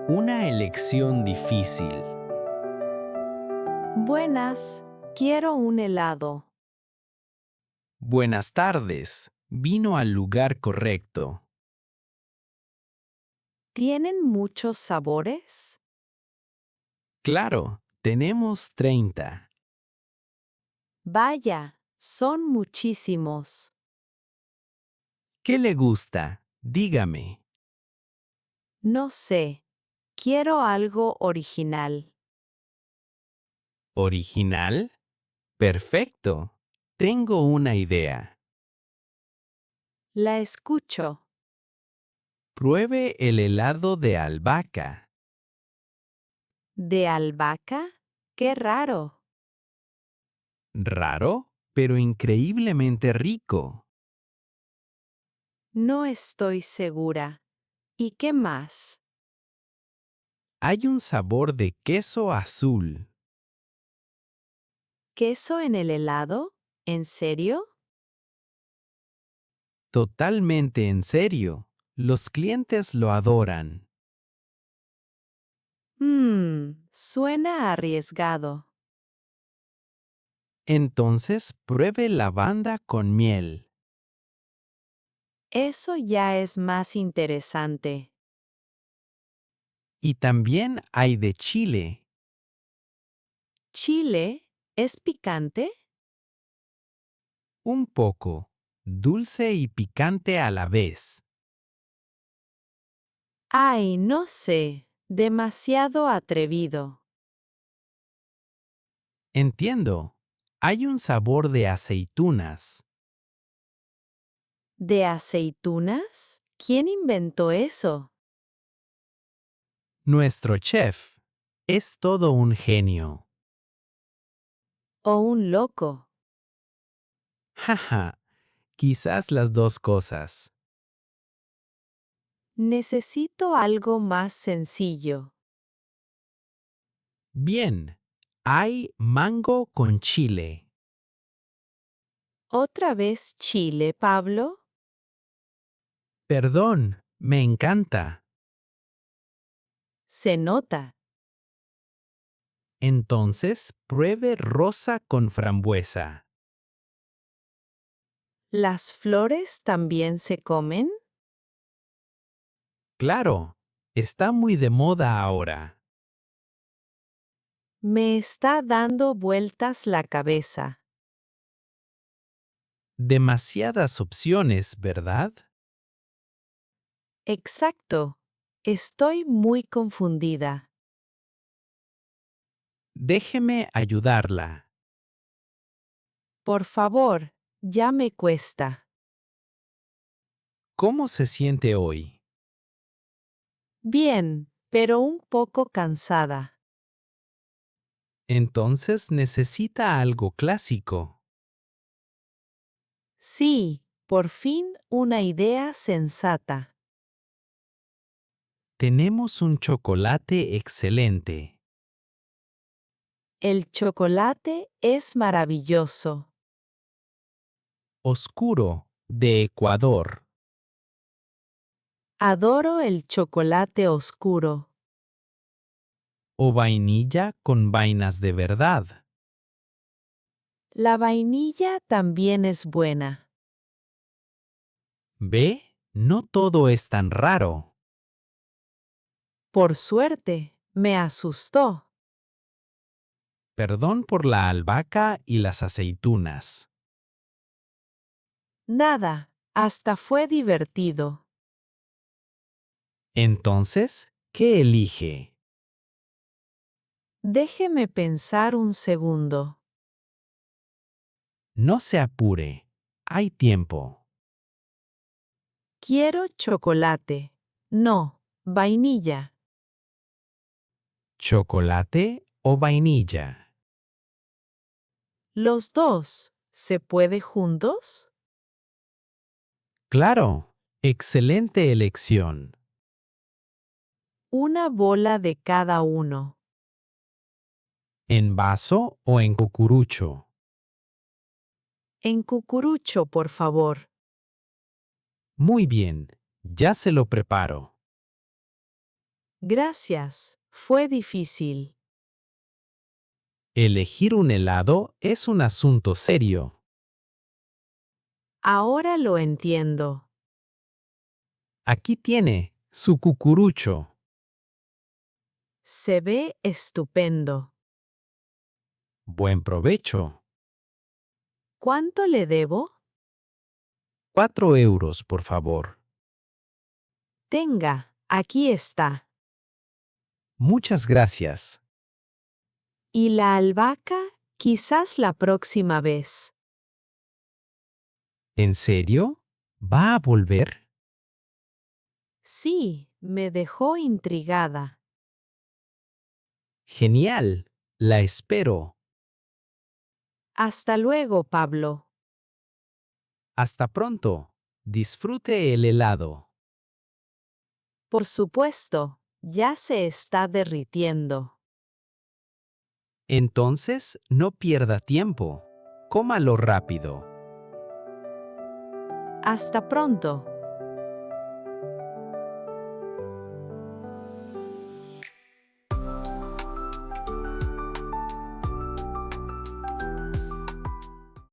Una elección difícil. Buenas, quiero un helado. Buenas tardes. Vino al lugar correcto. ¿Tienen muchos sabores? Claro, tenemos 30. Vaya, son muchísimos. ¿Qué le gusta? Dígame. No sé, quiero algo original. ¿Original? Perfecto. Tengo una idea. La escucho. Pruebe el helado de albahaca. ¿De albahaca? ¡Qué raro! Raro, pero increíblemente rico. No estoy segura. ¿Y qué más? Hay un sabor de queso azul. ¿Queso en el helado? ¿En serio? Totalmente en serio. Los clientes lo adoran. Suena arriesgado. Entonces pruebe lavanda con miel. Eso ya es más interesante. Y también hay de chile. ¿Chile? ¿Es picante? Un poco. Dulce y picante a la vez. Ay, no sé. Demasiado atrevido. Entiendo. Hay un sabor de aceitunas. ¿De aceitunas? ¿Quién inventó eso? Nuestro chef es todo un genio. ¿O un loco? Jaja, quizás las dos cosas. Necesito algo más sencillo. Bien, hay mango con chile. ¿Otra vez chile, Pablo? Perdón, me encanta. Se nota. Entonces pruebe rosa con frambuesa. ¿Las flores también se comen? Claro, está muy de moda ahora. Me está dando vueltas la cabeza. Demasiadas opciones, ¿verdad? Exacto. Estoy muy confundida. Déjeme ayudarla. Por favor, ya me cuesta. ¿Cómo se siente hoy? Bien, pero un poco cansada. Entonces necesita algo clásico. Sí, por fin una idea sensata. Tenemos un chocolate excelente. El chocolate es maravilloso. Oscuro, de Ecuador. Adoro el chocolate oscuro. O vainilla con vainas de verdad. La vainilla también es buena. ¿Ve? No todo es tan raro. Por suerte, me asustó. Perdón por la albahaca y las aceitunas. Nada, hasta fue divertido. Entonces, ¿qué elige? Déjeme pensar un segundo. No se apure. Hay tiempo. Quiero chocolate. No, vainilla. ¿Chocolate o vainilla? Los dos. ¿Se puede juntos? Claro. Excelente elección. Una bola de cada uno. ¿En vaso o en cucurucho? En cucurucho, por favor. Muy bien. Ya se lo preparo. Gracias, fue difícil. Elegir un helado es un asunto serio. Ahora lo entiendo. Aquí tiene su cucurucho. Se ve estupendo. Buen provecho. ¿Cuánto le debo? 4 euros, por favor. Tenga, aquí está. Muchas gracias. ¿Y la albahaca? Quizás la próxima vez. ¿En serio? ¿Va a volver? Sí, me dejó intrigada. Genial. La espero. Hasta luego, Pablo. Hasta pronto. Disfrute el helado. Por supuesto, ya se está derritiendo. Entonces, no pierda tiempo. Cómalo rápido. Hasta pronto.